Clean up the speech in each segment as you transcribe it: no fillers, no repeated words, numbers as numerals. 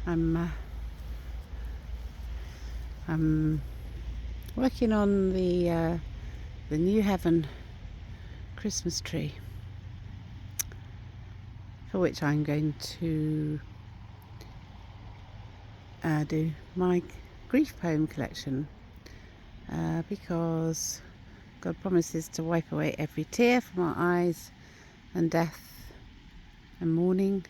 I'm I'm working on the New Heaven Christmas tree, for which I'm going to do my grief poem collection, because God promises to wipe away every tear from our eyes, and death and mourning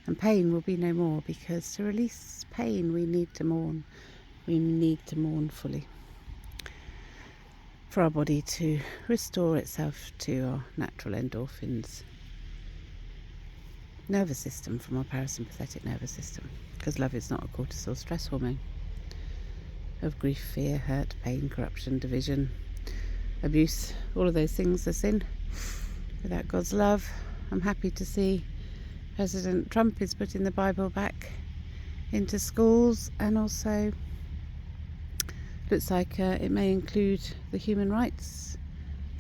and pain will be no more, because to release pain we need to mourn. We need to mourn fully for our body to restore itself to our natural endorphins, nervous system, from our parasympathetic nervous system, because love is not a cortisol stress hormone of grief, fear, hurt, pain, corruption, division, abuse. All of those things are sin. Without God's love, I'm happy to see President Trump is putting the Bible back into schools, and also looks like it may include the human rights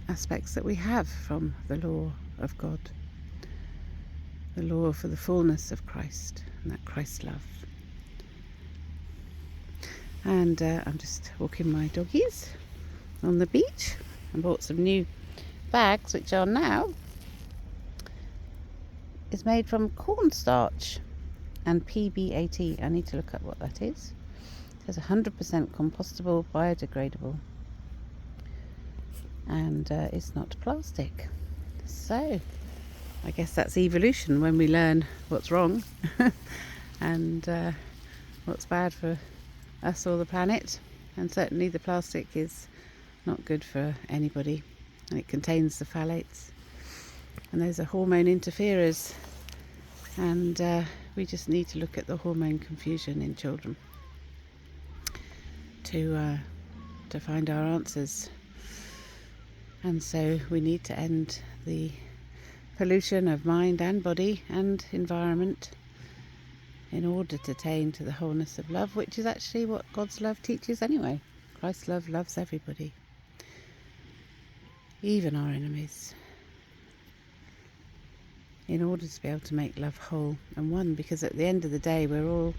aspects that we have from the law of God, the law for the fullness of Christ and that Christ love. And I'm just walking my doggies on the beach. I bought some new bags, which are now is made from cornstarch and PBAT. I need to look up what that is. It says 100% compostable, biodegradable, and it's not plastic. So I guess that's evolution, when we learn what's wrong and what's bad for us or the planet. And certainly the plastic is not good for anybody, and it contains the phthalates, and those are hormone interferers, and we just need to look at the hormone confusion in children to find our answers. And so we need to end the pollution of mind and body and environment in order to attain to the wholeness of love, which is actually what God's love teaches anyway. Christ's love loves everybody, even our enemies, in order to be able to make love whole and one. Because at the end of the day, we're all,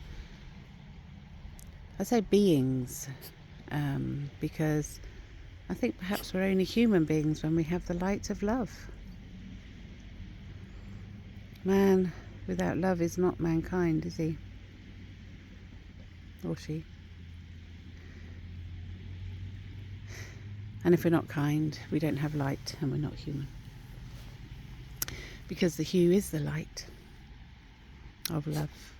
I say beings, because I think perhaps we're only human beings when we have the light of love. Man without love is not mankind, is he? Or she? And if we're not kind, we don't have light, and we're not human. Because the hue is the light of love.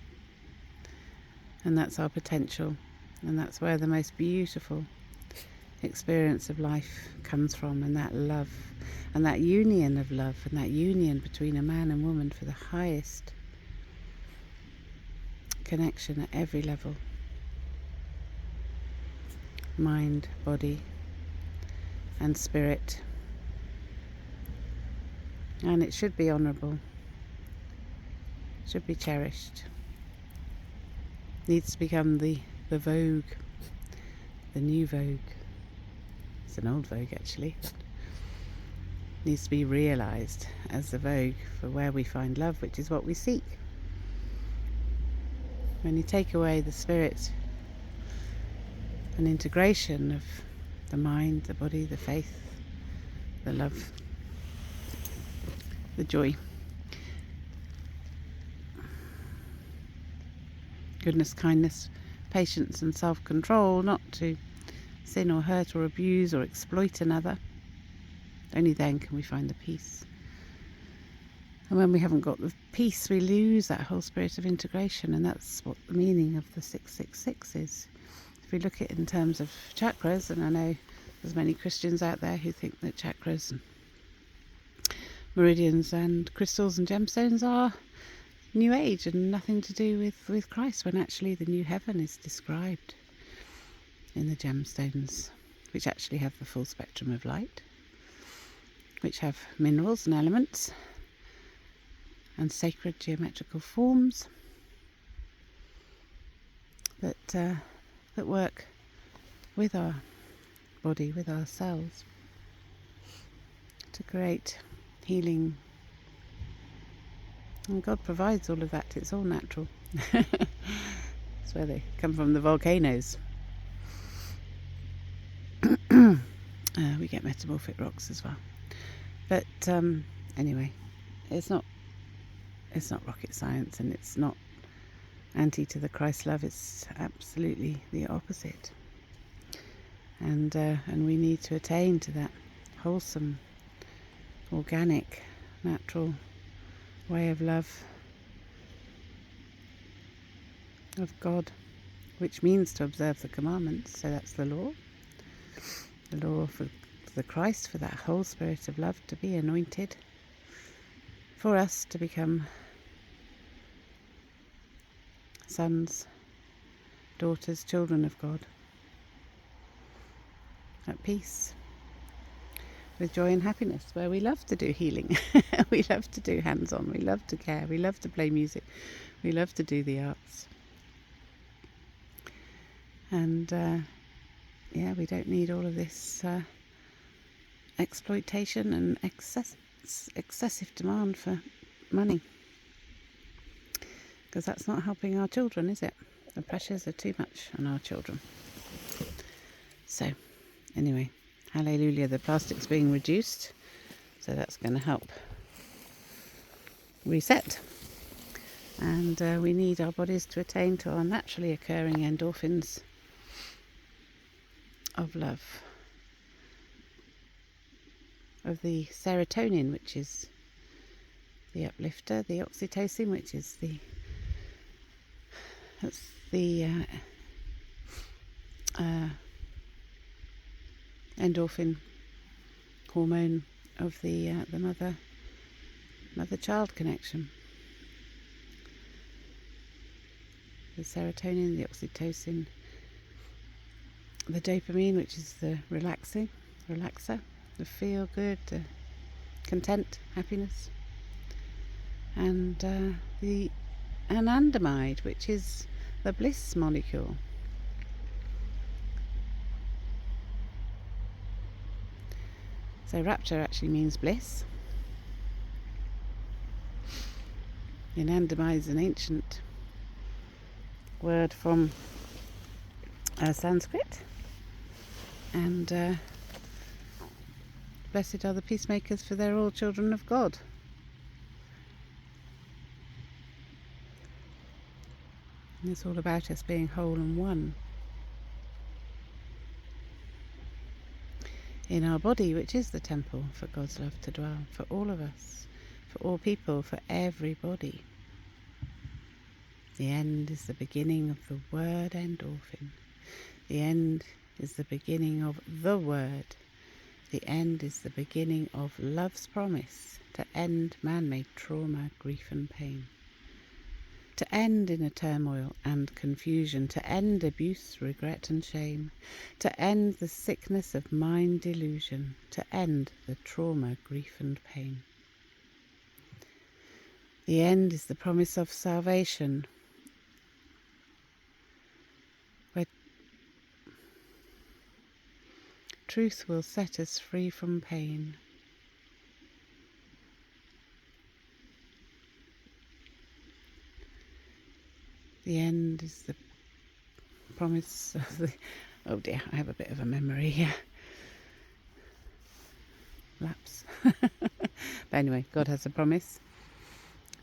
And that's our potential. And that's where the most beautiful experience of life comes from, and that love, and that union of love, and that union between a man and woman for the highest connection at every level. Mind, body, and spirit. And it should be honourable, should be cherished. Needs to become the vogue, the new vogue. It's an old vogue actually. Needs to be realised as the vogue for where we find love, which is what we seek. When you take away the spirit and integration of the mind, the body, the faith, the love, the joy, goodness, kindness, patience and self-control, not to sin or hurt or abuse or exploit another, only then can we find the peace. And when we haven't got the peace, we lose that whole spirit of integration, and that's what the meaning of the 666 is. If we look at it in terms of chakras, and I know there's many Christians out there who think that chakras and meridians and crystals and gemstones are New Age and nothing to do with Christ, when actually the new heaven is described in the gemstones, which actually have the full spectrum of light, which have minerals and elements and sacred geometrical forms that work with our body, with our cells, to create healing. And God provides all of that. It's all natural. That's where they come from, the volcanoes. We get metamorphic rocks as well. But anyway, it's not rocket science, and it's not anti to the Christ love. It's absolutely the opposite. And we need to attain to that wholesome, organic, natural way of love of God, which means to observe the commandments. So that's the law for the Christ, for that whole spirit of love to be anointed, for us to become sons, daughters, children of God, at peace, with joy and happiness, where we love to do healing, we love to do hands-on, we love to care, we love to play music, we love to do the arts. And we don't need all of this exploitation and excessive demand for money, because that's not helping our children, is it? The pressures are too much on our children. So anyway, hallelujah, the plastic's being reduced, so that's going to help reset. And we need our bodies to attain to our naturally occurring endorphins of love, of the serotonin, which is the uplifter, the oxytocin, which is the endorphin hormone of the mother-child connection. The serotonin, the oxytocin, the dopamine, which is the relaxer, the feel good, the content, happiness, and the anandamide, which is the bliss molecule. So rapture actually means bliss. Anandamide is an ancient word from Sanskrit, and blessed are the peacemakers, for they're all children of God. And it's all about us being whole and one in our body, which is the temple for God's love to dwell, for all of us, for all people, for everybody. The end is the beginning of the word endorphin. The end is the beginning of the word. The end is the beginning of love's promise to end man-made trauma, grief and pain. To end inner turmoil and confusion. To end abuse, regret and shame. To end the sickness of mind delusion. To end the trauma, grief and pain. The end is the promise of salvation, where truth will set us free from pain. The end is the promise of the... Oh dear, I have a bit of a memory here. Lapse. But anyway, God has a promise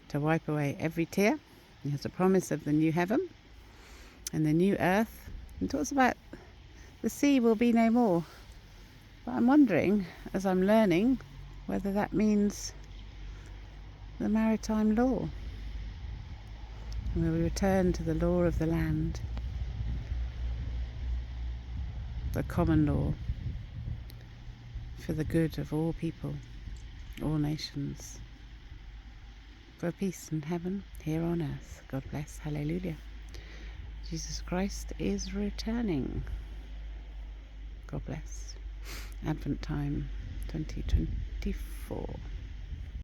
to wipe away every tear. He has a promise of the new heaven and the new earth. And talks about the sea will be no more. But I'm wondering, as I'm learning, whether that means the maritime law, where we return to the law of the land, the common law, for the good of all people, all nations, for peace in heaven, here on earth. God bless. Hallelujah. Jesus Christ is returning. God bless. Advent time 2024.